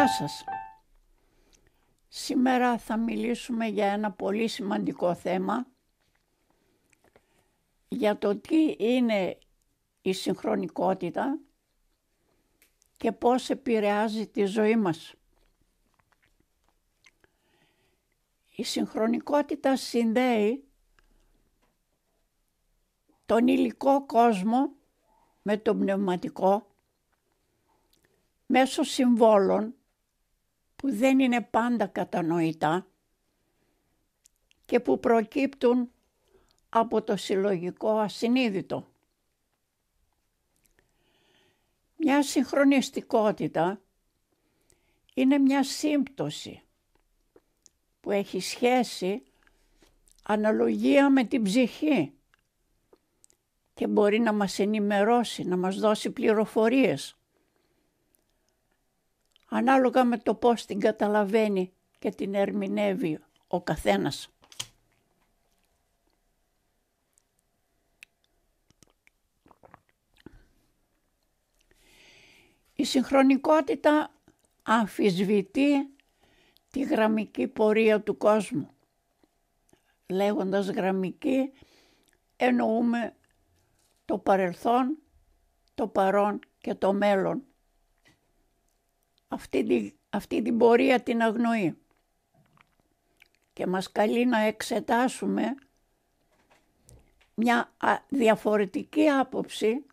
Γεια σας. Σήμερα θα μιλήσουμε για ένα πολύ σημαντικό θέμα, για το τι είναι η συγχρονικότητα και πώς επηρεάζει τη ζωή μας. Η συγχρονικότητα συνδέει τον υλικό κόσμο με τον πνευματικό μέσω συμβόλων που δεν είναι πάντα κατανοητά και που προκύπτουν από το συλλογικό ασυνείδητο. Μια συγχρονιστικότητα είναι μια σύμπτωση που έχει σχέση, αναλογία με την ψυχή και μπορεί να μας ενημερώσει, να μας δώσει πληροφορίες ανάλογα με το πώς την καταλαβαίνει και την ερμηνεύει ο καθένας. Η συγχρονικότητα αμφισβητεί τη γραμμική πορεία του κόσμου. Λέγοντας γραμμική εννοούμε το παρελθόν, το παρόν και το μέλλον. Αυτή την πορεία την αγνοεί και μας καλεί να εξετάσουμε μια διαφορετική άποψη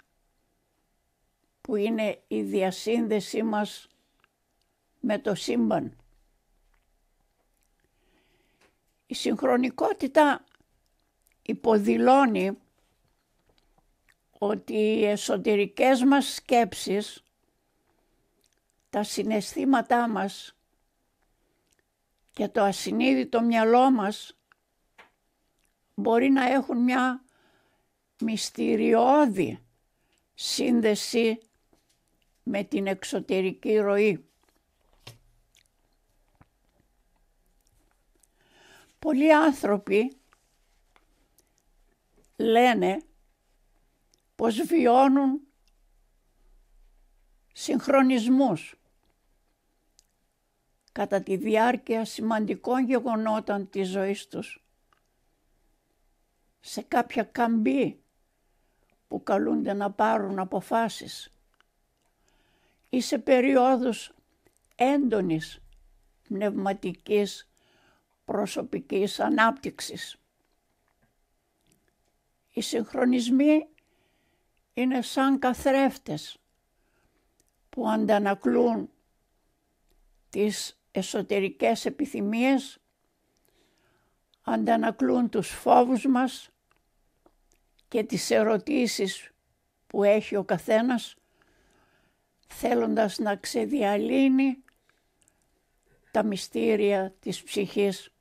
που είναι η διασύνδεσή μας με το σύμπαν. Η συγχρονικότητα υποδηλώνει ότι οι εσωτερικές μας σκέψεις, τα συναισθήματά μας και το ασυνείδητο μυαλό μας μπορεί να έχουν μια μυστηριώδη σύνδεση με την εξωτερική ροή. Πολλοί άνθρωποι λένε πως βιώνουν συγχρονισμούς κατά τη διάρκεια σημαντικών γεγονότων της ζωής τους, σε κάποια καμπή που καλούνται να πάρουν αποφάσεις ή σε περιόδους έντονης πνευματικής προσωπικής ανάπτυξης. Οι συγχρονισμοί είναι σαν καθρέφτες που αντανακλούν τις εσωτερικές επιθυμίες, αντανακλούν τους φόβους μας και τις ερωτήσεις που έχει ο καθένας, θέλοντας να ξεδιαλύνει τα μυστήρια της ψυχής.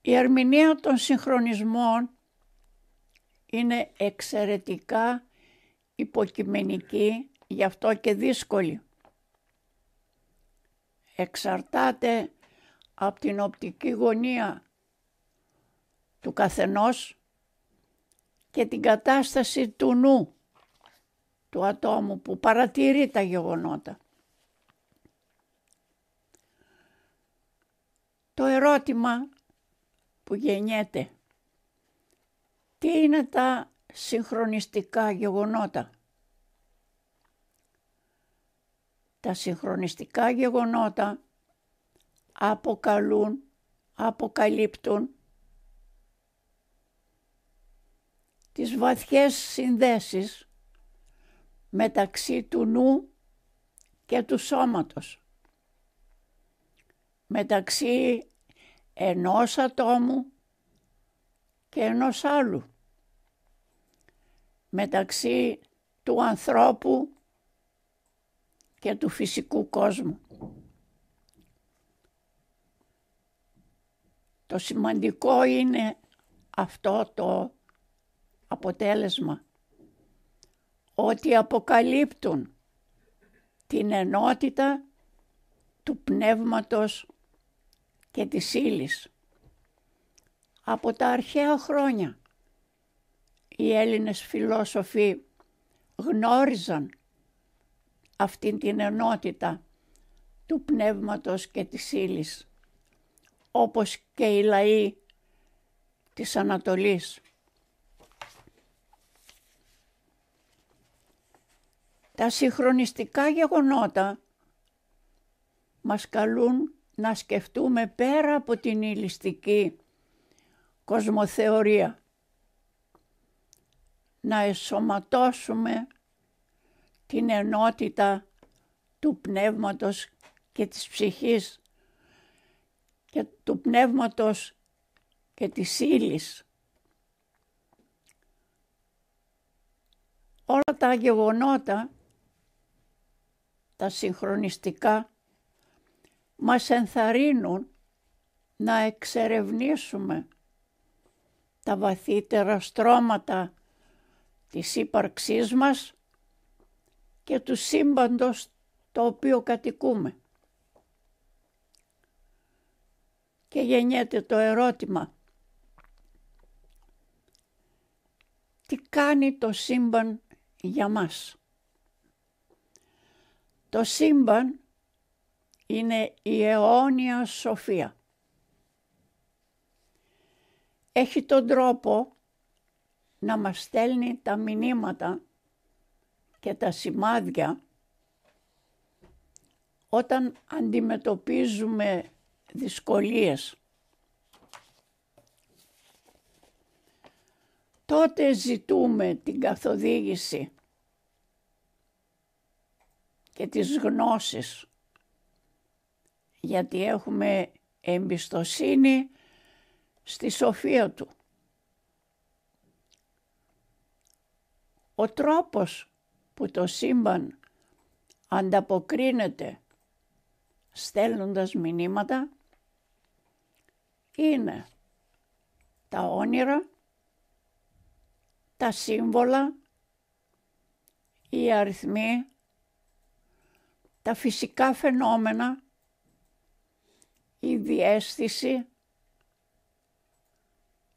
Η ερμηνεία των συγχρονισμών είναι εξαιρετικά υποκειμενική, γι' αυτό και δύσκολη. Εξαρτάται από την οπτική γωνία του καθενός και την κατάσταση του νου του ατόμου που παρατηρεί τα γεγονότα. Το ερώτημα που γεννιέται: τι είναι τα συγχρονιστικά γεγονότα? Τα συγχρονιστικά γεγονότα αποκαλύπτουν τις βαθιές συνδέσεις μεταξύ του νου και του σώματος, μεταξύ ενός ατόμου και ενός άλλου, μεταξύ του ανθρώπου και του φυσικού κόσμου. Το σημαντικό είναι αυτό το αποτέλεσμα, ότι αποκαλύπτουν την ενότητα του πνεύματος και της ύλης. Από τα αρχαία χρόνια οι Έλληνες φιλόσοφοι γνώριζαν αυτήν την ενότητα του πνεύματος και της ύλης, όπως και οι λαοί της Ανατολής. Τα συγχρονιστικά γεγονότα μας καλούν να σκεφτούμε πέρα από την υλιστική κοσμοθεωρία, να εσωματώσουμε την ενότητα του πνεύματος και της ψυχής και του πνεύματος και της ύλης. Όλα τα γεγονότα, τα συγχρονιστικά, μας ενθαρρύνουν να εξερευνήσουμε τα βαθύτερα στρώματα της ύπαρξής μας και του σύμπαντος το οποίο κατοικούμε. Και γεννιέται το ερώτημα, τι κάνει το σύμπαν για μας? Το σύμπαν είναι η αιώνια σοφία. Έχει τον τρόπο να μας στέλνει τα μηνύματα και τα σημάδια όταν αντιμετωπίζουμε δυσκολίες. Τότε ζητούμε την καθοδήγηση και τις γνώσεις, γιατί έχουμε εμπιστοσύνη στη σοφία του. Ο τρόπος που το σύμπαν ανταποκρίνεται στέλνοντας μηνύματα είναι τα όνειρα, τα σύμβολα, οι αριθμοί, τα φυσικά φαινόμενα, η διαίσθηση,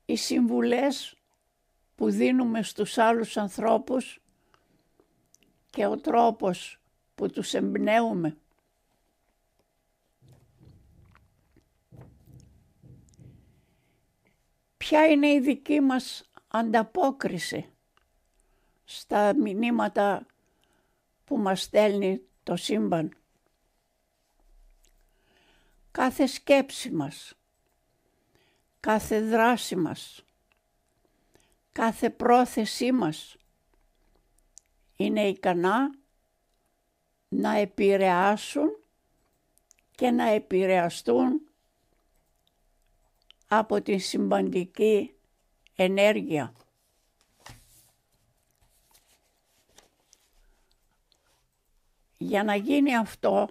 οι συμβουλές που δίνουμε στους άλλους ανθρώπους και ο τρόπος που τους εμπνέουμε. Ποια είναι η δική μας ανταπόκριση στα μηνύματα που μας στέλνει το σύμπαν? Κάθε σκέψη μας, κάθε δράση μας, κάθε πρόθεσή μας είναι ικανά να επηρεάσουν και να επηρεαστούν από τη συμπαντική ενέργεια. Για να γίνει αυτό,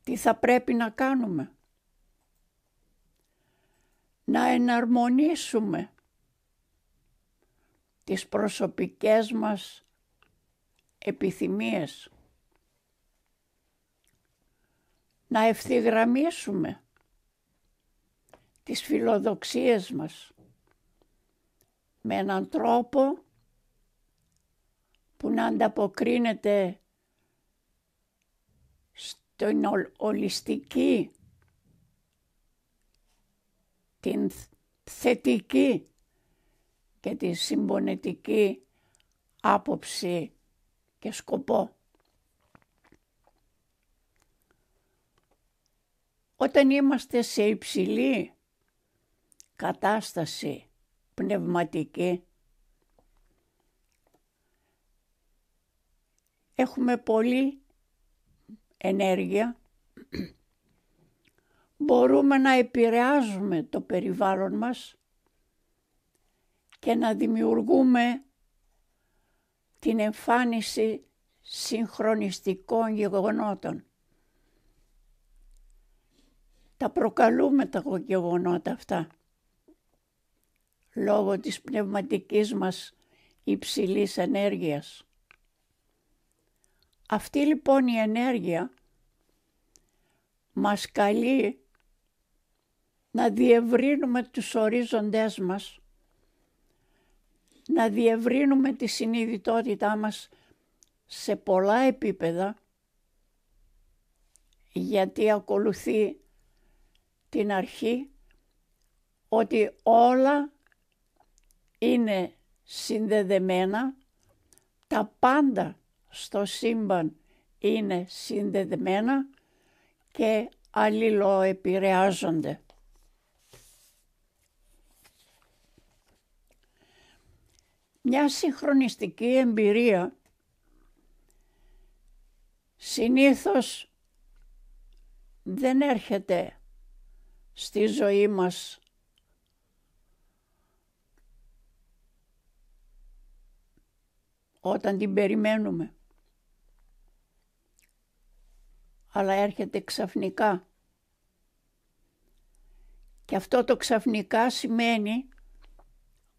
τι θα πρέπει να κάνουμε? Να εναρμονίσουμε τις προσωπικές μας επιθυμίες, να ευθυγραμμίσουμε τις φιλοδοξίες μας με έναν τρόπο που να ανταποκρίνεται στην ολιστική, την θετική και τη συμπονετική άποψη και σκοπό. Όταν είμαστε σε υψηλή κατάσταση πνευματική, έχουμε πολλή ενέργεια, μπορούμε να επηρεάζουμε το περιβάλλον μας και να δημιουργούμε την εμφάνιση συγχρονιστικών γεγονότων. Τα προκαλούμε τα γεγονότα αυτά λόγω της πνευματικής μας υψηλής ενέργειας. Αυτή λοιπόν η ενέργεια μας καλεί να διευρύνουμε τους ορίζοντές μας, να διευρύνουμε τη συνειδητότητά μας σε πολλά επίπεδα, γιατί ακολουθεί την αρχή ότι όλα είναι συνδεδεμένα, τα πάντα στο σύμπαν είναι συνδεδεμένα και αλληλοεπηρεάζονται. Μια συγχρονιστική εμπειρία συνήθως δεν έρχεται στη ζωή μας όταν την περιμένουμε, αλλά έρχεται ξαφνικά. Και αυτό το ξαφνικά σημαίνει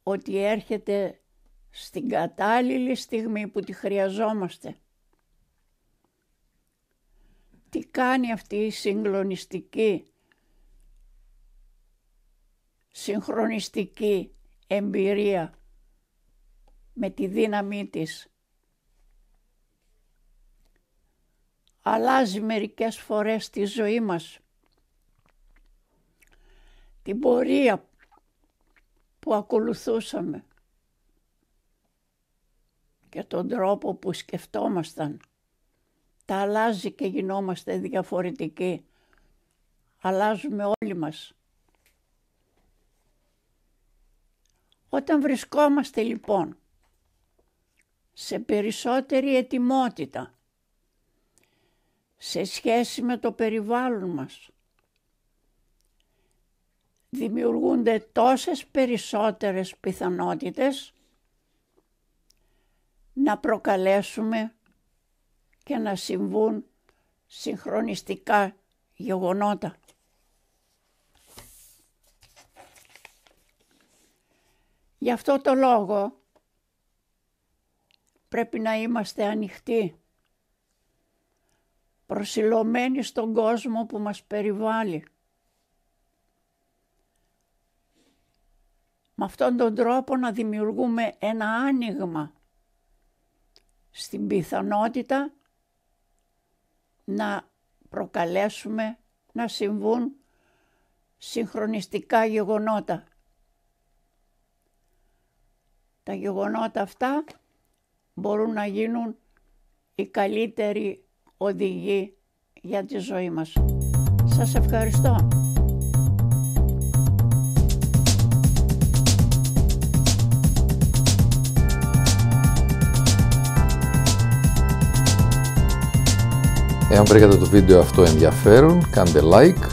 ότι έρχεται στην κατάλληλη στιγμή που τη χρειαζόμαστε. Τι κάνει αυτή η συγχρονιστική εμπειρία με τη δύναμή της? Αλλάζει μερικές φορές τη ζωή μας, την πορεία που ακολουθούσαμε και τον τρόπο που σκεφτόμασταν. Τα αλλάζει και γινόμαστε διαφορετικοί. Αλλάζουμε όλοι μας. Όταν βρισκόμαστε λοιπόν σε περισσότερη ετοιμότητα σε σχέση με το περιβάλλον μας, δημιουργούνται τόσες περισσότερες πιθανότητες να προκαλέσουμε και να συμβούν συγχρονιστικά γεγονότα. Γι' αυτό το λόγο πρέπει να είμαστε ανοιχτοί, προσιλωμένοι στον κόσμο που μας περιβάλλει. Με αυτόν τον τρόπο να δημιουργούμε ένα άνοιγμα στην πιθανότητα να προκαλέσουμε να συμβούν συγχρονιστικά γεγονότα. Τα γεγονότα αυτά μπορούν να γίνουν οι καλύτεροι οδηγοί για τη ζωή μας. Σας ευχαριστώ. Εάν βρήκατε το βίντεο αυτό ενδιαφέρον, κάντε like,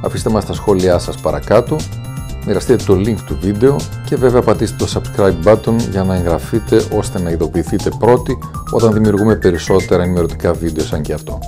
αφήστε μας τα σχόλιά σας παρακάτω, μοιραστείτε το link του βίντεο και βέβαια πατήστε το subscribe button για να εγγραφείτε ώστε να ειδοποιηθείτε πρώτοι όταν δημιουργούμε περισσότερα ενημερωτικά βίντεο σαν και αυτό.